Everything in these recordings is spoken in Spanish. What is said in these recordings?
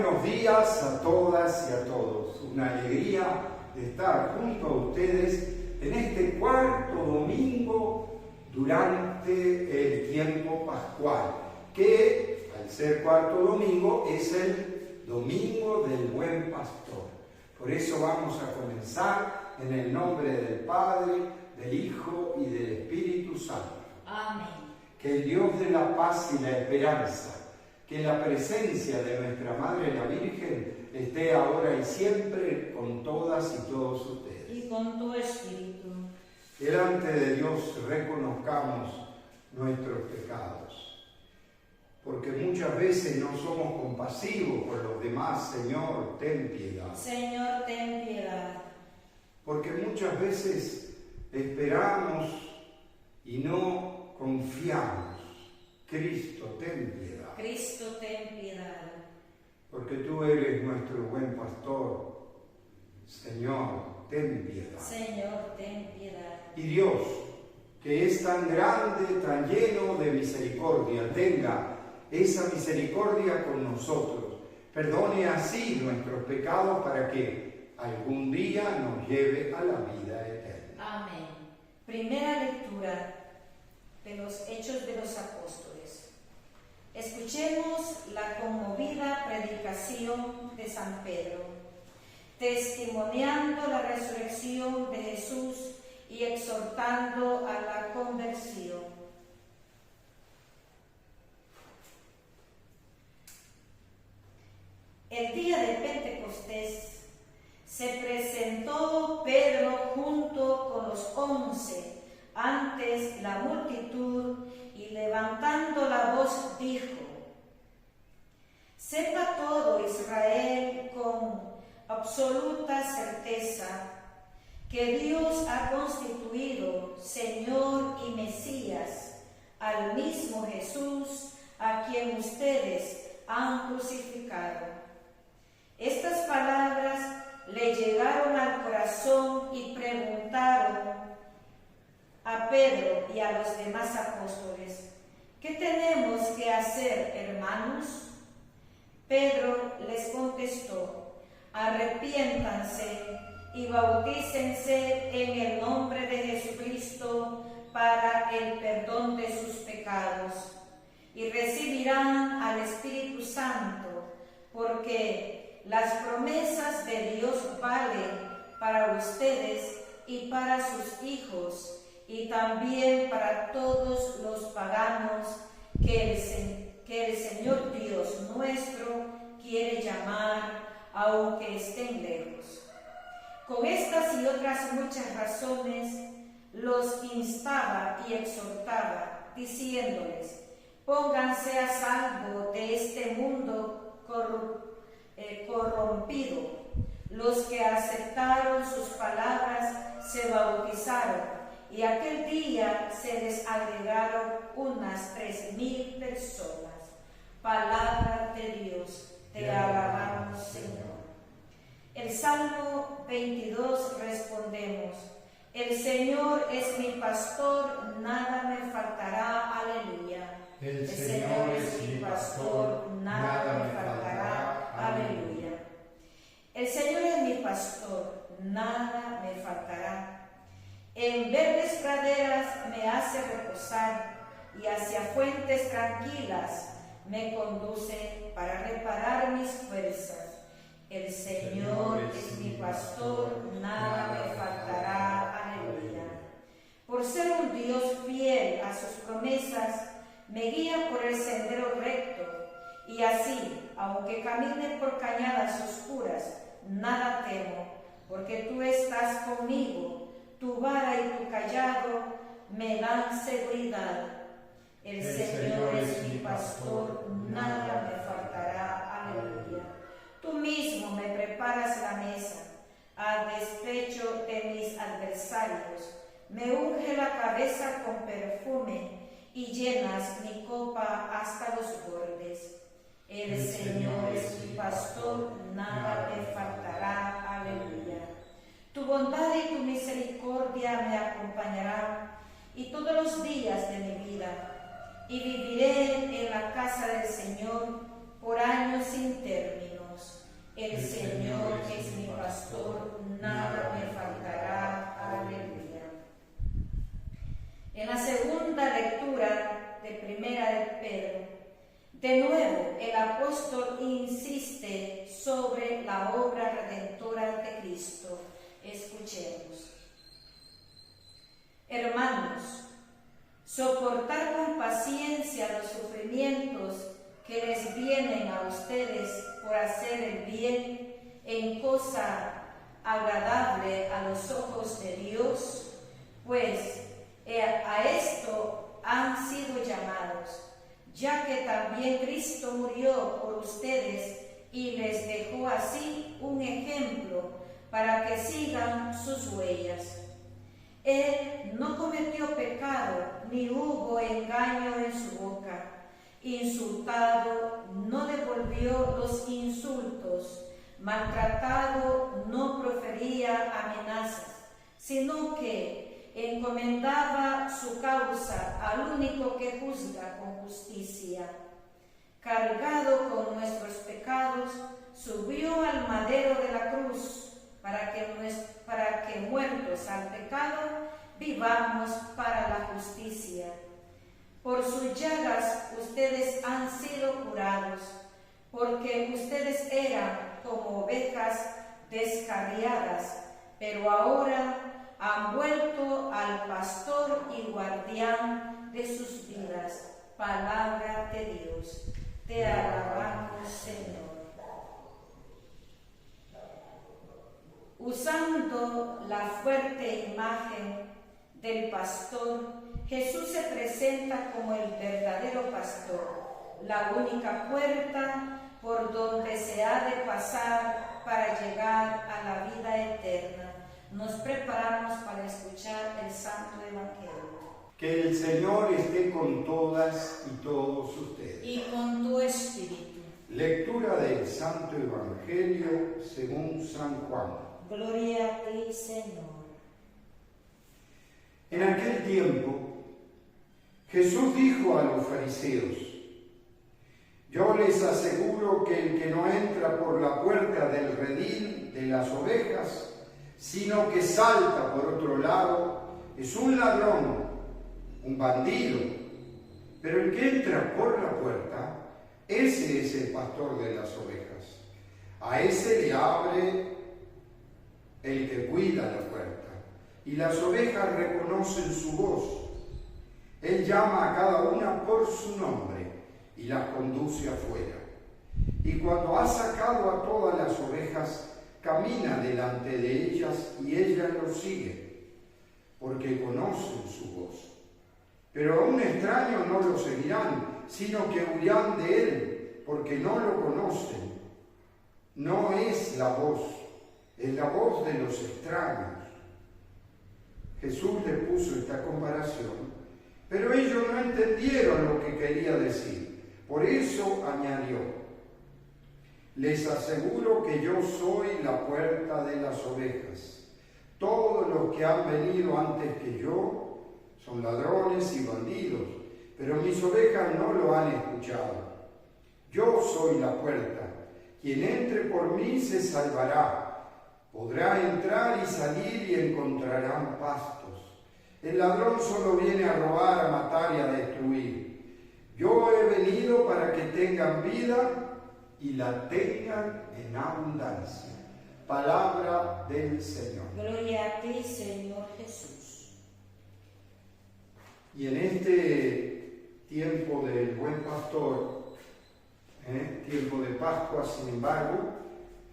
buenos días a todas y a todos. Una alegría de estar junto a ustedes en este cuarto domingo durante el tiempo pascual, que al ser cuarto domingo es el domingo del buen pastor. Por eso vamos a comenzar en el nombre del Padre, del Hijo y del Espíritu Santo. Amén. Que el Dios de la paz y la esperanza, que la presencia de nuestra Madre la Virgen esté ahora y siempre con todas y todos ustedes. Y con tu espíritu. Delante de Dios reconozcamos nuestros pecados, porque muchas veces no somos compasivos con los demás. Señor, ten piedad. Señor, ten piedad. Porque muchas veces esperamos y no confiamos. Cristo, ten piedad. Cristo, ten piedad. Porque tú eres nuestro buen pastor. Señor, ten piedad. Señor, ten piedad. Y Dios, que es tan grande, tan lleno de misericordia, tenga esa misericordia con nosotros. Perdone así nuestros pecados para que algún día nos lleve a la vida eterna. Amén. Primera lectura de los Hechos de los Apóstoles. Escuchemos la conmovida predicación de San Pedro, testimoniando la resurrección de Jesús y exhortando a la conversión. El día de Pentecostés se presentó Pedro junto con los 11 antes la multitud y levantando la voz dijo: sepa todo Israel con absoluta certeza que Dios ha constituido Señor y Mesías al mismo Jesús a quien ustedes han crucificado. Estas palabras le llegaron al corazón y preguntaron a Pedro y a los demás apóstoles: ¿qué tenemos que hacer, hermanos? Pedro les contestó: arrepiéntanse y bautícense en el nombre de Jesucristo para el perdón de sus pecados, y recibirán al Espíritu Santo, porque las promesas de Dios valen para ustedes y para sus hijos, y también para todos los paganos que el Señor Dios nuestro quiere llamar, aunque estén lejos. Con estas y otras muchas razones los instaba y exhortaba, diciéndoles: pónganse a salvo de este mundo corrompido. Los que aceptaron sus palabras se bautizaron, y aquel día se les agregaron unas 3,000 personas. Palabra de Dios, te alabamos, Señor. El Salmo 22 respondemos: el Señor es mi pastor, nada me faltará. Aleluya. El Señor es mi pastor, nada me faltará. Aleluya. El Señor es mi pastor, nada me faltará. En verdes praderas me hace reposar, y hacia fuentes tranquilas me conduce para reparar mis fuerzas. El Señor es mi pastor, nada me faltará. Aleluya. Por ser un Dios fiel a sus promesas, me guía por el sendero recto, y así, aunque camine por cañadas oscuras, nada temo, porque tú estás conmigo. Tu vara y tu callado me dan seguridad. El Señor es mi pastor, nada me faltará. Aleluya. Tú mismo me preparas la mesa, al despecho de mis adversarios. Me unge la cabeza con perfume y llenas mi copa hasta los bordes. El Señor es mi pastor, nada me faltará. Aleluya. Tu bondad y tu misericordia me acompañarán y todos los días de mi vida, y viviré en la casa del Señor por años sin término. escuchemos. El Señor es mi pastor, nada me faltará. Aleluya. En la segunda lectura de Primera de Pedro, de nuevo el apóstol insiste sobre la obra redentora de Cristo. Escuchemos. Hermanos, soportar con paciencia los sufrimientos que les vienen a ustedes por hacer el bien en cosa agradable a los ojos de Dios, pues a esto han sido llamados, ya que también Cristo murió por ustedes y les dejó así un ejemplo para que sigan sus huellas. Él no cometió pecado, ni hubo engaño en su boca. Insultado, no devolvió los insultos. Maltratado, no profería amenazas, sino que encomendaba su causa al único que juzga con justicia. Cargado con nuestros pecados, subió al madero de la cruz, para que muertos al pecado, vivamos para la justicia. Por sus llagas ustedes han sido curados, porque ustedes eran como ovejas descarriadas, pero ahora han vuelto al pastor y guardián de sus vidas. Palabra de Dios. Te alabamos, Señor. Usando la fuerte imagen del pastor, Jesús se presenta como el verdadero pastor, la única puerta por donde se ha de pasar para llegar a la vida eterna. Nos preparamos para escuchar el Santo Evangelio. Que el Señor esté con todas y todos ustedes. Y con tu espíritu. Lectura del Santo Evangelio según San Juan. Gloria a ti, Señor. En aquel tiempo, Jesús dijo a los fariseos: yo les aseguro que el que no entra por la puerta del redil de las ovejas, sino que salta por otro lado, es un ladrón, un bandido. Pero el que entra por la puerta, ese es el pastor de las ovejas. A ese le abre el que cuida la puerta, y las ovejas reconocen su voz. Él llama a cada una por su nombre y las conduce afuera. Y cuando ha sacado a todas las ovejas, camina delante de ellas y ellas lo siguen, porque conocen su voz. Pero a un extraño no lo seguirán, sino que huirán de él, porque no lo conocen. No es la voz, es la voz de los extraños. Jesús les puso esta comparación, pero ellos no entendieron lo que quería decir. Por eso añadió: les aseguro que yo soy la puerta de las ovejas. Todos los que han venido antes que yo son ladrones y bandidos, pero mis ovejas no lo han escuchado. Yo soy la puerta. Quien entre por mí se salvará. Podrá entrar y salir y encontrarán pastos. El ladrón solo viene a robar, a matar y a destruir. Yo he venido para que tengan vida y la tengan en abundancia. Palabra del Señor. Gloria a ti, Señor Jesús. Y en este tiempo del buen pastor, tiempo de Pascua, sin embargo,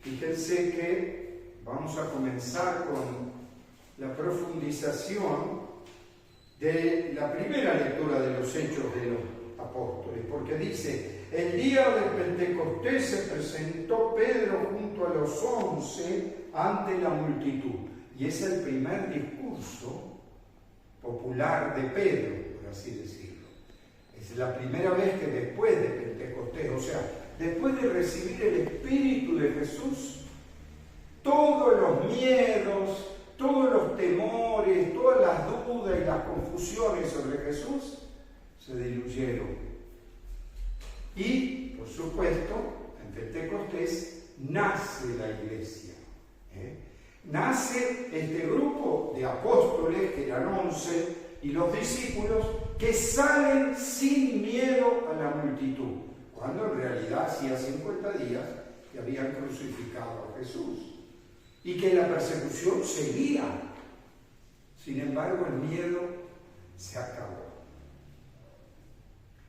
fíjense que vamos a comenzar con la profundización de la primera lectura de los Hechos de los Apóstoles, porque dice: el día del Pentecostés se presentó Pedro junto a los 11 ante la multitud, y es el primer discurso popular de Pedro, por así decirlo. Es la primera vez que después de Pentecostés, o sea, después de recibir el Espíritu de Jesús, todos los miedos, todos los temores, todas las dudas y las confusiones sobre Jesús se diluyeron. Y, por supuesto, en Pentecostés nace la iglesia. Nace este grupo de apóstoles, que eran 11, y los discípulos que salen sin miedo a la multitud, cuando en realidad hacía 50 días que habían crucificado a Jesús y que la persecución seguía. Sin embargo, el miedo se acabó.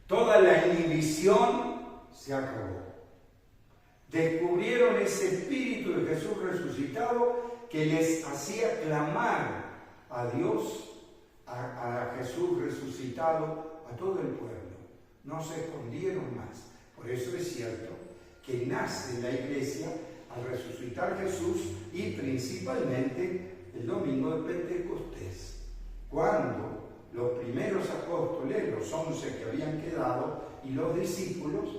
Toda la inhibición se acabó. Descubrieron ese espíritu de Jesús resucitado que les hacía clamar a Dios, a Jesús resucitado, a todo el pueblo. No se escondieron más. Por eso es cierto que nace la iglesia al resucitar Jesús y principalmente el domingo de Pentecostés, cuando los primeros apóstoles, los 11 que habían quedado, y los discípulos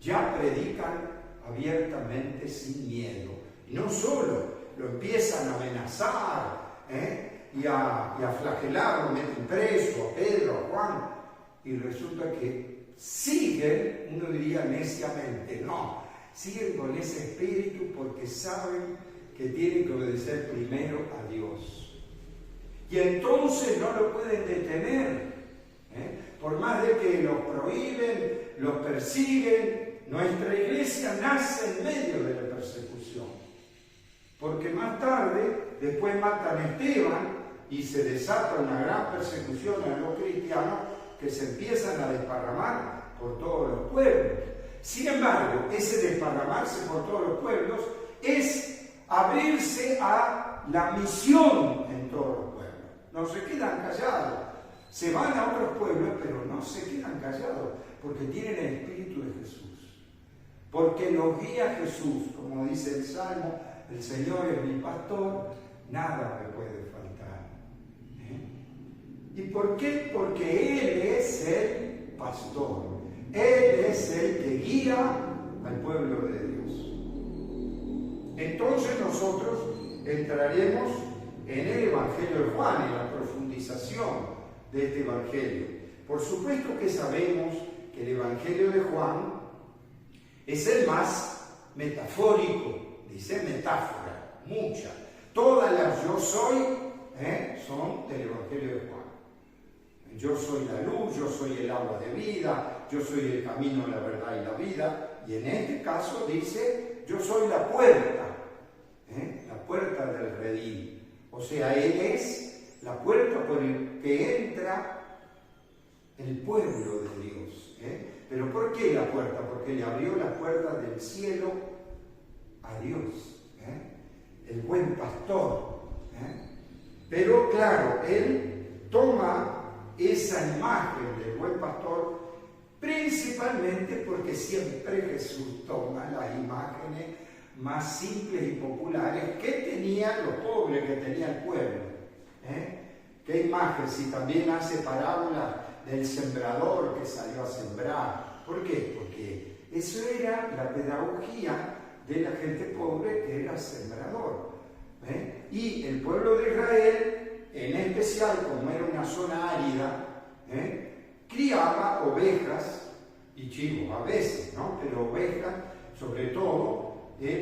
ya predican abiertamente sin miedo. Y no solo lo empiezan a amenazar y a flagelar, lo meten preso a Pedro, a Juan, y resulta que siguen, uno diría neciamente, no, siguen con ese espíritu porque saben que tienen que obedecer primero a Dios. Y entonces no lo pueden detener. Por más de que los prohíben, los persiguen, nuestra iglesia nace en medio de la persecución. Porque más tarde, después matan a Esteban y se desata una gran persecución a los cristianos que se empiezan a desparramar por todos los pueblos. Sin embargo, ese desparramarse por todos los pueblos es abrirse a la misión en todos los pueblos. No se quedan callados. Se van a otros pueblos, pero no se quedan callados, porque tienen el Espíritu de Jesús. Porque los guía Jesús, como dice el Salmo, el Señor es mi pastor, nada me puede faltar. ¿Y por qué? Porque Él es el pastor. Él es el que guía al pueblo de Dios. Entonces nosotros entraremos en el Evangelio de Juan, en la profundización de este Evangelio. Por supuesto que sabemos que el Evangelio de Juan es el más metafórico, dice metáfora, mucha. Todas las yo soy son del Evangelio de Juan. Yo soy la luz, yo soy el agua de vida, yo soy el camino, la verdad y la vida. Y en este caso dice, yo soy la puerta del redil. O sea, Él es la puerta por el que entra el pueblo de Dios. ¿Pero por qué la puerta? Porque le abrió la puerta del cielo a Dios, el buen pastor. Pero claro, Él toma esa imagen del buen pastor principalmente porque siempre Jesús toma las imágenes más simples y populares que tenían los pobres, que tenía el pueblo. ¿Qué imagen? Si también hace parábolas del sembrador que salió a sembrar. ¿Por qué? Porque eso era la pedagogía de la gente pobre que era sembrador. Y el pueblo de Israel, en especial, como era una zona árida, criaba ovejas y chivos a veces, ¿no? Pero ovejas sobre todo.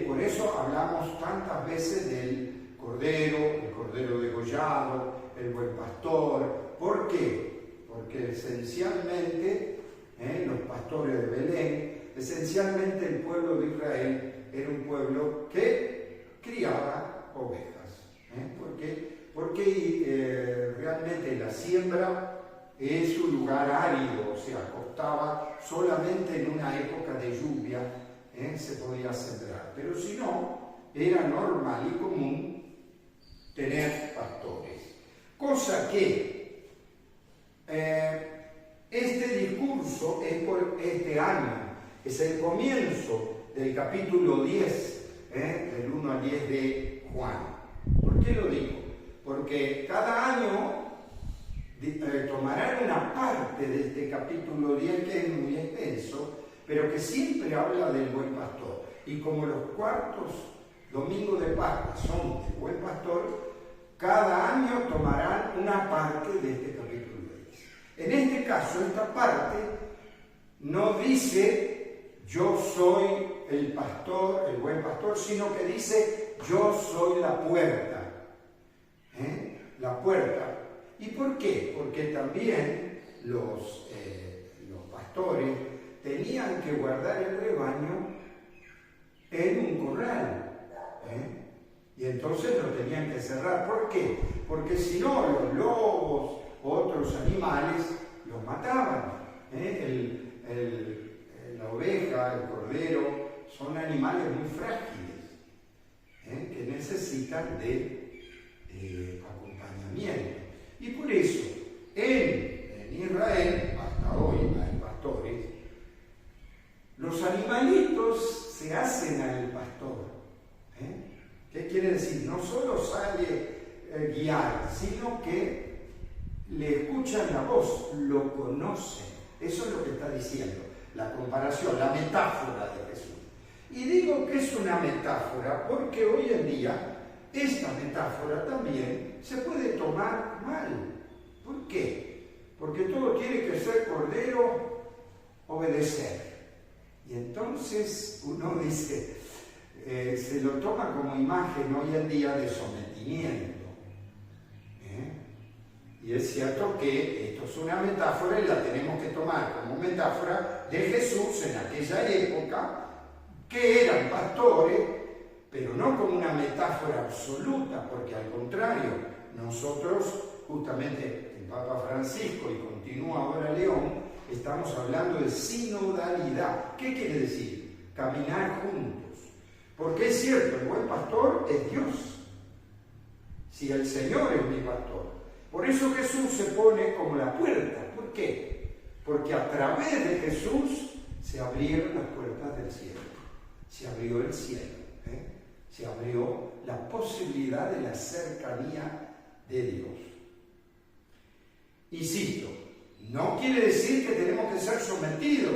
Por eso hablamos tantas veces del cordero, el cordero degollado, el buen pastor. ¿Por qué? Porque esencialmente, los pastores de Belén, esencialmente el pueblo de Israel era un pueblo que criaba ovejas. Porque realmente la siembra es un lugar árido, o sea, costaba solamente en una época de lluvia se podía sembrar. Pero si no, era normal y común tener pastores. Cosa que este discurso es por este año, es el comienzo del capítulo 10, del 1 al 10 de Juan. ¿Por qué lo digo? Porque cada año tomarán una parte de este capítulo 10 que es muy extenso, pero que siempre habla del buen pastor. Y como los cuartos domingos de Pascua son del buen pastor, cada año tomarán una parte de este capítulo 10. En este caso, esta parte no dice yo soy el pastor, el buen pastor, sino que dice, yo soy la puerta. La puerta. ¿Y por qué? Porque también los pastores tenían que guardar el rebaño en un corral. Y entonces lo tenían que cerrar. ¿Por qué? Porque si no, los lobos, otros animales, los mataban. La oveja, el cordero, son animales muy frágiles, que necesitan de acompañamiento. Y por eso, en Israel, hasta hoy hay pastores, los animalitos se hacen al pastor. ¿Qué quiere decir? No solo sale guiar, sino que le escuchan la voz, lo conocen. Eso es lo que está diciendo, la comparación, la metáfora de Jesús. Y digo que es una metáfora porque hoy en día esta metáfora también se puede tomar mal. ¿Por qué? Porque todo tiene que ser cordero, obedecer. Y entonces uno dice, se lo toma como imagen hoy en día de sometimiento. Y es cierto que esto es una metáfora y la tenemos que tomar como metáfora de Jesús en aquella época, que eran pastores, pero no como una metáfora absoluta, porque al contrario, nosotros, justamente el Papa Francisco, y continúa ahora León, estamos hablando de sinodalidad. ¿Qué quiere decir? Caminar juntos. Porque es cierto, el buen pastor es Dios. Si el Señor es mi pastor. Por eso Jesús se pone como la puerta. ¿Por qué? Porque a través de Jesús se abrieron las puertas del cielo. Se abrió el cielo. Se abrió la posibilidad de la cercanía de Dios. Insisto, no quiere decir que tenemos que ser sometidos.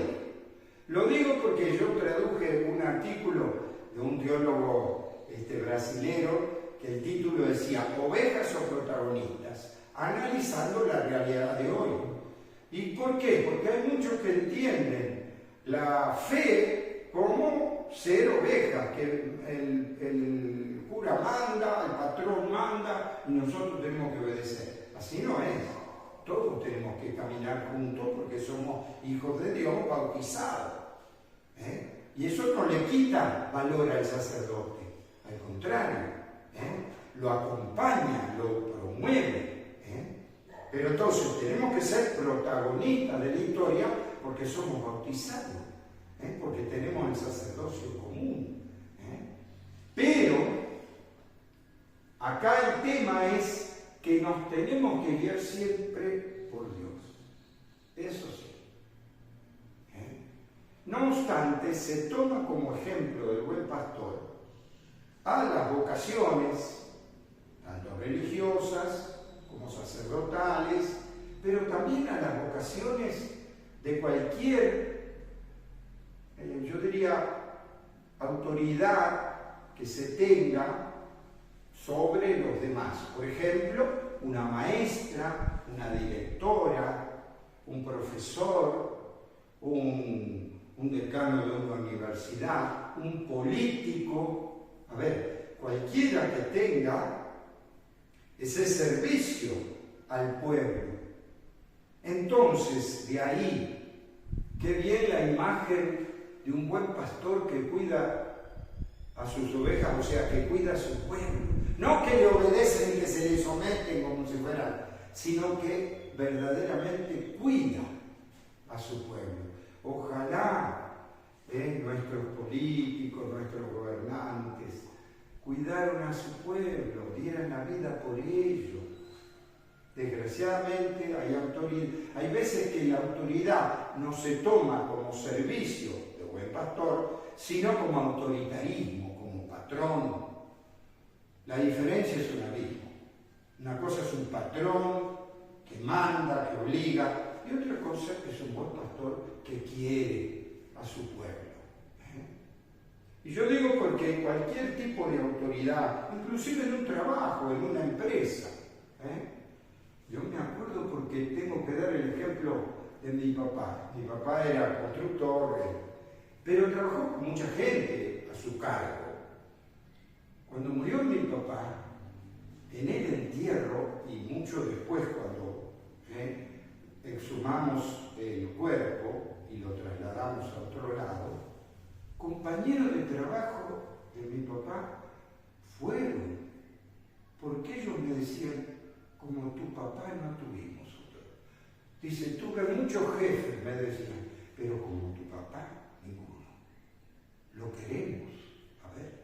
Lo digo porque yo traduje un artículo de un teólogo brasilero que el título decía Ovejas o protagonistas, analizando la realidad de hoy. ¿Y por qué? Porque hay muchos que entienden la fe como ser oveja, que el cura manda, el patrón manda y nosotros tenemos que obedecer. Así no es. Todos tenemos que caminar juntos porque somos hijos de Dios bautizados. Y eso no le quita valor al sacerdote, al contrario, lo acompaña, lo promueve. Pero entonces tenemos que ser protagonistas de la historia porque somos bautizados, porque tenemos el sacerdocio común. Pero acá el tema es que nos tenemos que guiar siempre por Dios. Eso sí. No obstante, se toma como ejemplo del buen pastor a las vocaciones, tanto religiosas como sacerdotales, pero también a las vocaciones de cualquier, yo diría, autoridad que se tenga sobre los demás. Por ejemplo, una maestra, una directora, un profesor, un decano de una universidad, un político, cualquiera que tenga ese servicio al pueblo. Entonces, de ahí, qué bien la imagen de un buen pastor que cuida a sus ovejas, o sea, que cuida a su pueblo. No que le obedecen y que se le someten como si fueran, sino que verdaderamente cuida a su pueblo. Ojalá nuestros políticos, nuestros gobernantes, cuidaron a su pueblo, dieran la vida por ellos. Desgraciadamente hay veces que la autoridad no se toma como servicio de buen pastor, sino como autoritarismo, como patrón. La diferencia es un abismo. Una cosa es un patrón que manda, que obliga, y otra cosa es un buen pastor que quiere a su pueblo. Y yo digo porque cualquier tipo de autoridad, inclusive en un trabajo, en una empresa, yo me acuerdo porque tengo que dar el ejemplo de mi papá. Mi papá era constructor, pero trabajó con mucha gente a su cargo. Cuando murió mi papá, en el entierro y mucho después cuando exhumamos el cuerpo y lo trasladamos a otro lado, compañeros de trabajo de mi papá fueron, porque ellos me decían, como tu papá no tuvimos otro. Dice, tuve muchos jefes, me decían, pero como tu papá, ninguno. Lo queremos. A ver,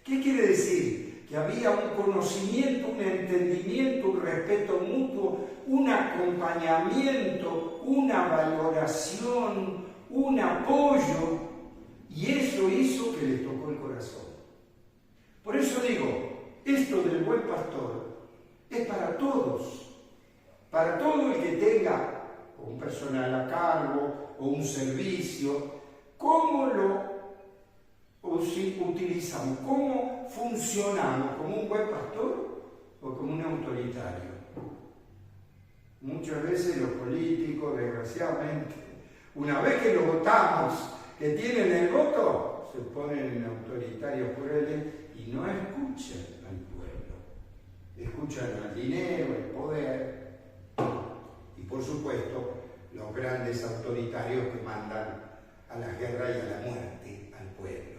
¿qué quiere decir? Que había un conocimiento, un entendimiento, un respeto mutuo, un acompañamiento, una valoración, un apoyo, y eso hizo que les tocó el corazón. Por eso digo, esto del buen pastor es para todos, para todo el que tenga un personal a cargo o un servicio. ¿Cómo lo utilizamos? ¿Cómo funcionamos? ¿Como un buen pastor o como un autoritario? Muchas veces los políticos, desgraciadamente, una vez que lo votamos, que tienen el voto, se ponen en autoritarios crueles y no escuchan al pueblo. Escuchan al dinero, el poder y, por supuesto, los grandes autoritarios que mandan a la guerra y a la muerte al pueblo.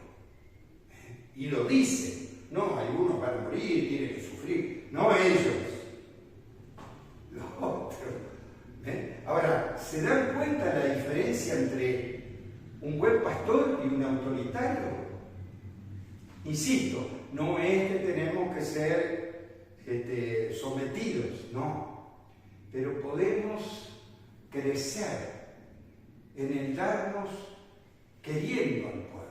Y lo dicen, no, algunos van a morir, tienen que sufrir, no ellos, los otros. Ahora, ¿se dan cuenta la diferencia entre un buen pastor y un autoritario? Insisto, no es que tenemos que ser sometidos, no, pero podemos crecer en el darnos queriendo al pueblo,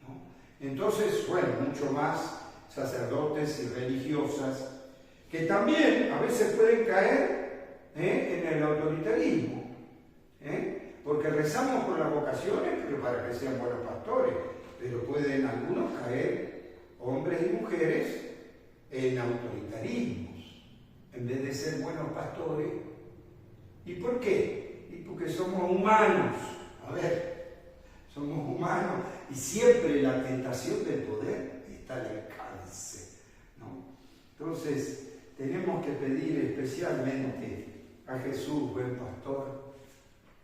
¿no? Entonces, bueno, mucho más sacerdotes y religiosas que también a veces pueden caer en el autoritarismo, porque rezamos por las vocaciones, pero para que sean buenos pastores, pero pueden algunos caer, hombres y mujeres, en autoritarismos, en vez de ser buenos pastores. ¿Y por qué? Y porque somos humanos. A ver, somos humanos y siempre la tentación del poder está al alcance, ¿no? Entonces, tenemos que pedir especialmente a Jesús, buen pastor,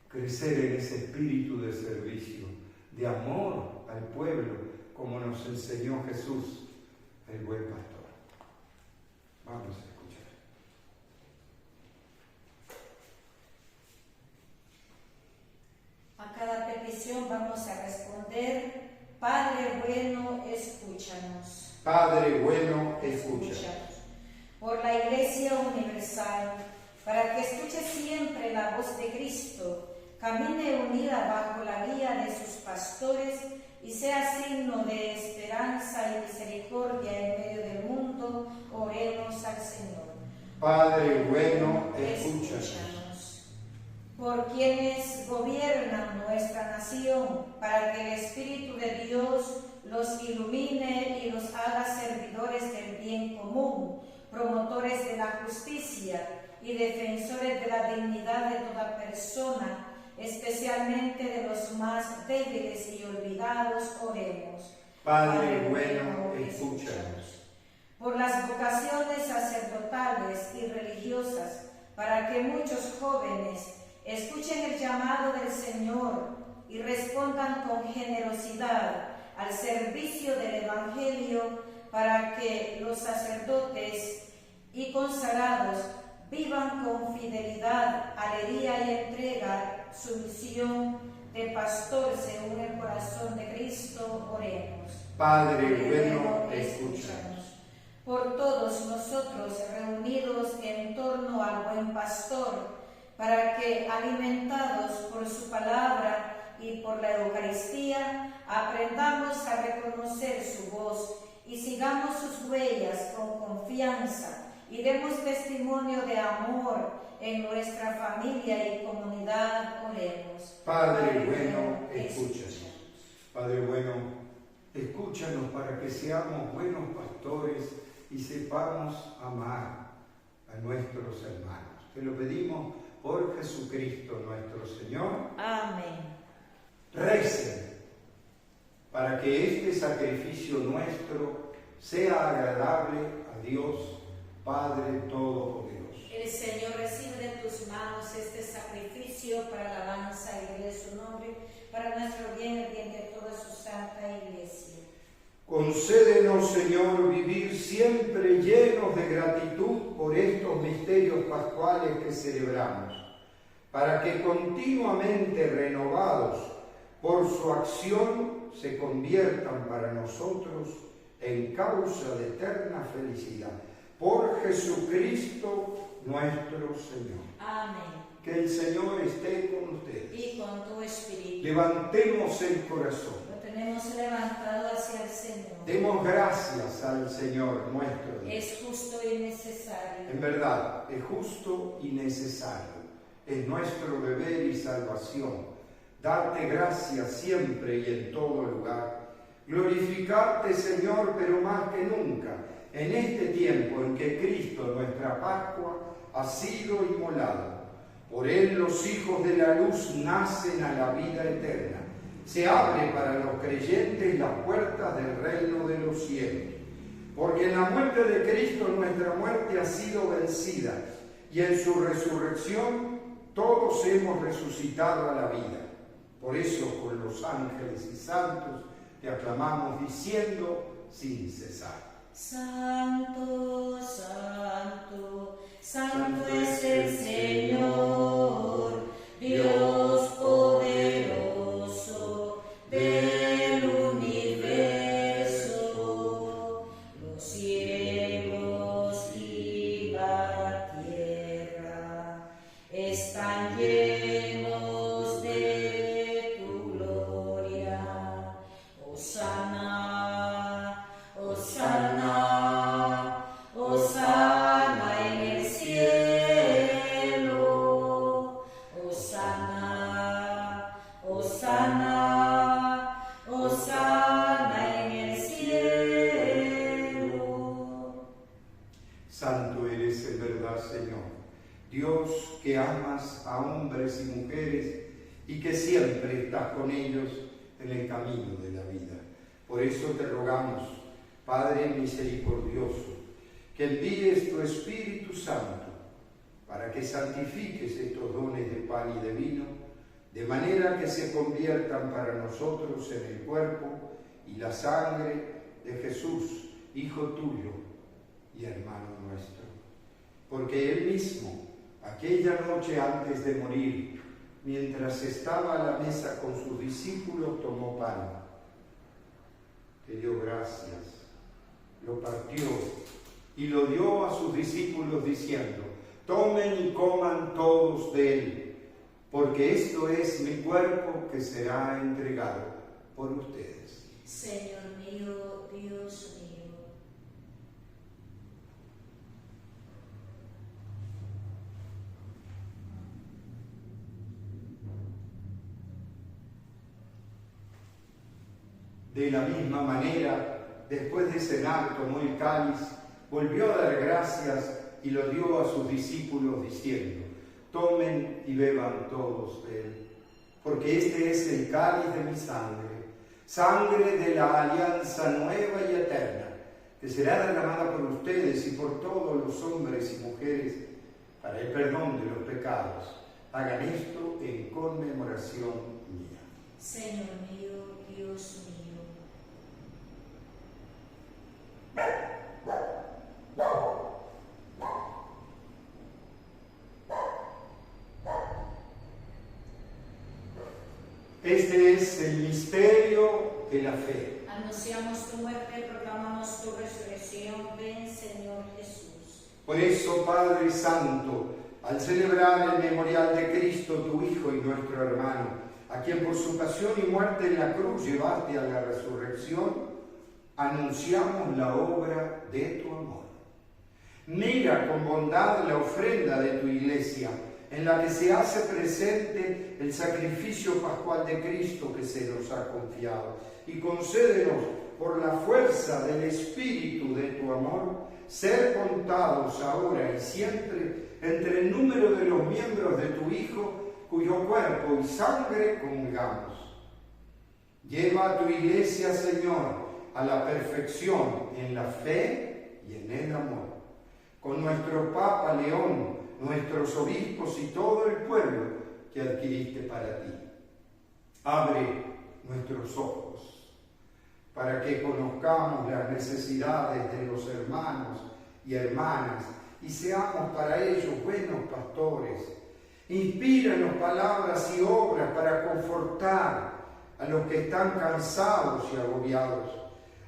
crecer en ese espíritu de servicio, de amor al pueblo, como nos enseñó Jesús, el buen pastor. Vamos a escuchar. A cada petición vamos a responder, Padre bueno, escúchanos. Padre bueno, escúchanos. Por la Iglesia Universal, para que escuche siempre la voz de Cristo, camine unida bajo la guía de sus pastores y sea signo de esperanza y misericordia en medio del mundo, oremos al Señor. Padre bueno, escúchanos. Por quienes gobiernan nuestra nación, para que el Espíritu de Dios los ilumine y los haga servidores del bien común, promotores de la justicia y defensores de la dignidad de toda persona, especialmente de los más débiles y olvidados, oremos. Padre bueno, escúchanos. Por las vocaciones sacerdotales y religiosas, para que muchos jóvenes escuchen el llamado del Señor y respondan con generosidad al servicio del Evangelio, para que los sacerdotes y consagrados vivan con fidelidad, alegría y entrega su misión de pastor según el corazón de Cristo, oremos. Padre bueno, escúchanos. Por todos nosotros reunidos en torno al buen pastor, para que, alimentados por su palabra y por la Eucaristía, aprendamos a reconocer su voz y sigamos sus huellas con confianza y demos testimonio de amor en nuestra familia y comunidad, oremos. Padre bueno, escúchanos. Padre bueno, escúchanos para que seamos buenos pastores y sepamos amar a nuestros hermanos. Te lo pedimos por Jesucristo nuestro Señor. Amén. Recen para que este sacrificio nuestro sea agradable a Dios, Padre Todopoderoso. El Señor recibe de tus manos este sacrificio para la alabanza y gloria de su nombre, para nuestro bien y el bien de toda su santa Iglesia. Concédenos, Señor, vivir siempre llenos de gratitud por estos misterios pascuales que celebramos, para que continuamente renovados por su acción se conviertan para nosotros en causa de eterna felicidad. Por Jesucristo nuestro Señor. Amén. Que el Señor esté con ustedes. Y con tu espíritu. Levantemos el corazón. Lo tenemos levantado hacia el Señor. Demos gracias al Señor nuestro Dios. Es justo y necesario. En verdad, es justo y necesario. Es nuestro deber y salvación. Darte gracias siempre y en todo lugar. Glorificarte, Señor, pero más que nunca, en este tiempo en que Cristo, nuestra Pascua, ha sido inmolado. Por él los hijos de la luz nacen a la vida eterna. Se abre para los creyentes las puertas del reino de los cielos. Porque en la muerte de Cristo nuestra muerte ha sido vencida y en su resurrección todos hemos resucitado a la vida. Por eso con los ángeles y santos te aclamamos diciendo sin cesar. Santo, santo, santo es el Señor, Dios poderoso del universo. Los cielos y la tierra están llenos de tu gloria. Hosana, Hosana, Hosana en el cielo. Hosana, Hosana, Hosana en el cielo. Santo eres en verdad, Señor, Dios que amas a hombres y mujeres y que siempre estás con ellos en el camino de la vida. Por eso te rogamos, Padre misericordioso, que envíes tu Espíritu Santo para que santifiques estos dones de pan y de vino, de manera que se conviertan para nosotros en el cuerpo y la sangre de Jesús, Hijo tuyo y hermano nuestro. Porque Él mismo, aquella noche antes de morir, mientras estaba a la mesa con sus discípulos, tomó pan, te dio gracias, lo partió y lo dio a sus discípulos diciendo: tomen y coman todos de él, porque esto es mi cuerpo que será entregado por ustedes. Señor mío, Dios mío. De la misma manera, después de cenar, tomó el cáliz, volvió a dar gracias y lo dio a sus discípulos diciendo: tomen y beban todos de él, porque este es el cáliz de mi sangre, sangre de la alianza nueva y eterna, que será derramada por ustedes y por todos los hombres y mujeres para el perdón de los pecados. Hagan esto en conmemoración mía. Señor mío, Dios mío. Este es el misterio de la fe. Anunciamos tu muerte y proclamamos tu resurrección. Ven, Señor Jesús. Por eso, Padre Santo, al celebrar el memorial de Cristo, tu Hijo y nuestro hermano, a quien por su pasión y muerte en la cruz llevaste a la resurrección, anunciamos la obra de tu amor. Mira con bondad la ofrenda de tu Iglesia, en la que se hace presente el sacrificio pascual de Cristo que se nos ha confiado, y concédenos, por la fuerza del Espíritu de tu amor, ser contados ahora y siempre entre el número de los miembros de tu Hijo, cuyo cuerpo y sangre comulgamos. Lleva a tu iglesia, Señor, a la perfección en la fe y en el amor. Con nuestro Papa León, nuestros obispos y todo el pueblo que adquiriste para ti. Abre nuestros ojos para que conozcamos las necesidades de los hermanos y hermanas y seamos para ellos buenos pastores. Inspíranos palabras y obras para confortar a los que están cansados y agobiados.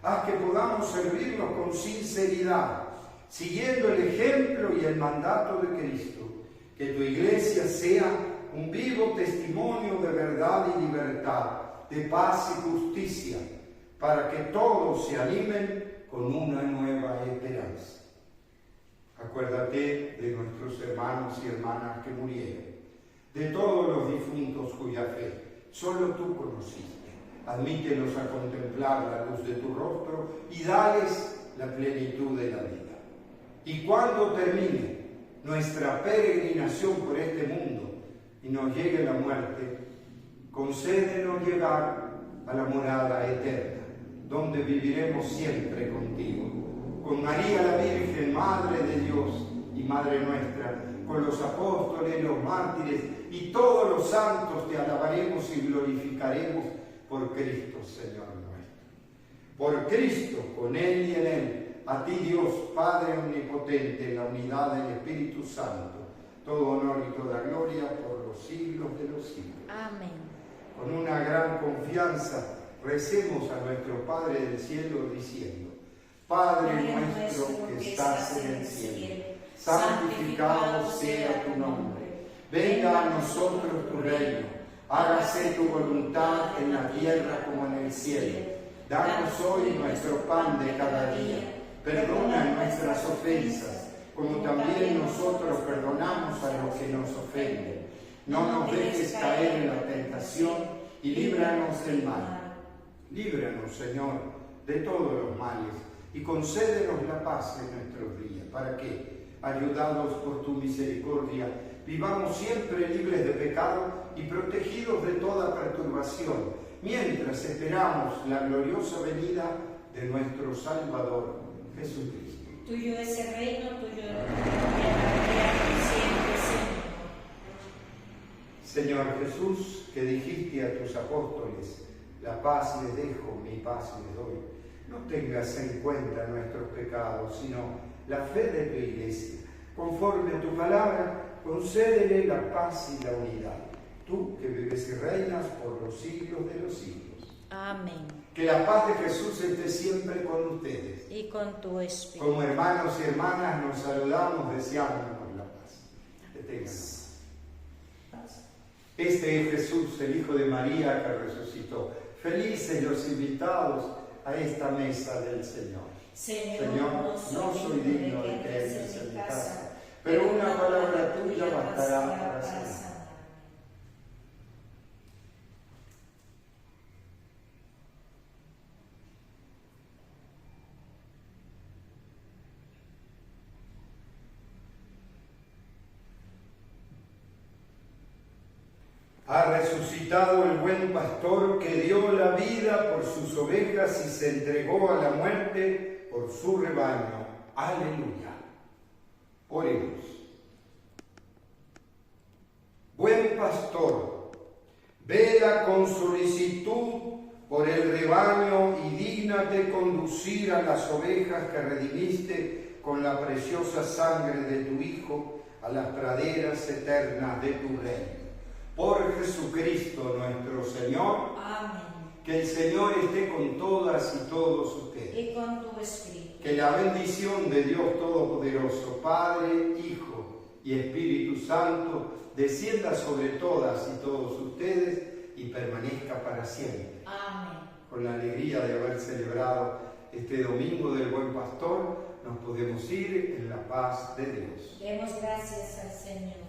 Haz que podamos servirlos con sinceridad, siguiendo el ejemplo y el mandato de Cristo. Que tu iglesia sea un vivo testimonio de verdad y libertad, de paz y justicia, para que todos se animen con una nueva esperanza. Acuérdate de nuestros hermanos y hermanas que murieron, de todos los difuntos cuya fe solo tú conociste. Admítelos a contemplar la luz de tu rostro y dales la plenitud de la vida. Y cuando termine nuestra peregrinación por este mundo y nos llegue la muerte, concédenos llegar a la morada eterna, donde viviremos siempre contigo. Con María la Virgen, Madre de Dios y Madre nuestra, con los apóstoles, los mártires y todos los santos te alabaremos y glorificaremos por Cristo, Señor nuestro. Por Cristo, con Él y en Él, a ti Dios, Padre omnipotente, en la unidad del Espíritu Santo, todo honor y toda gloria por los siglos de los siglos. Amén. Con una gran confianza recemos a nuestro Padre del cielo diciendo: Padre nuestro que estás en el cielo, santificado sea tu nombre. Venga a nosotros tu reino. Hágase tu voluntad en la tierra como en el cielo. Danos hoy nuestro pan de cada día. Perdona nuestras ofensas, como también nosotros perdonamos a los que nos ofenden. No nos dejes caer en la tentación y líbranos del mal. Líbranos, Señor, de todos los males y concédenos la paz en nuestros días, para que, ayudados por tu misericordia, vivamos siempre libres de pecado y protegidos de toda perturbación, mientras esperamos la gloriosa venida de nuestro Salvador, Jesucristo. Tuyo es el reino, tuyo es la gloria, siempre, Señor. Señor Jesús, que dijiste a tus apóstoles: la paz les dejo, mi paz les doy. No tengas en cuenta nuestros pecados, sino la fe de tu iglesia. Conforme a tu palabra, concédele la paz y la unidad. Tú que vives y reinas por los siglos de los siglos. Amén. Que la paz de Jesús esté siempre con ustedes. Y con tu espíritu. Como hermanos y hermanas nos saludamos deseándonos la paz. Que tengan paz. Este es Jesús, el Hijo de María que resucitó. Felices los invitados a esta mesa del Señor. Señor, no soy digno de que entres en mi casa, pero una palabra tuya bastará para sanar. Ha resucitado el buen pastor que dio la vida por sus ovejas y se entregó a la muerte por su rebaño. Aleluya. Oremos. Buen pastor, vela con solicitud por el rebaño y dígnate conducir a las ovejas que redimiste con la preciosa sangre de tu Hijo a las praderas eternas de tu reino. Por Jesucristo nuestro Señor. Amén. Que el Señor esté con todas y todos ustedes. Y con tu espíritu. Que la bendición de Dios Todopoderoso, Padre, Hijo y Espíritu Santo, descienda sobre todas y todos ustedes y permanezca para siempre. Amén. Con la alegría de haber celebrado este domingo del Buen Pastor, nos podemos ir en la paz de Dios. Demos gracias al Señor.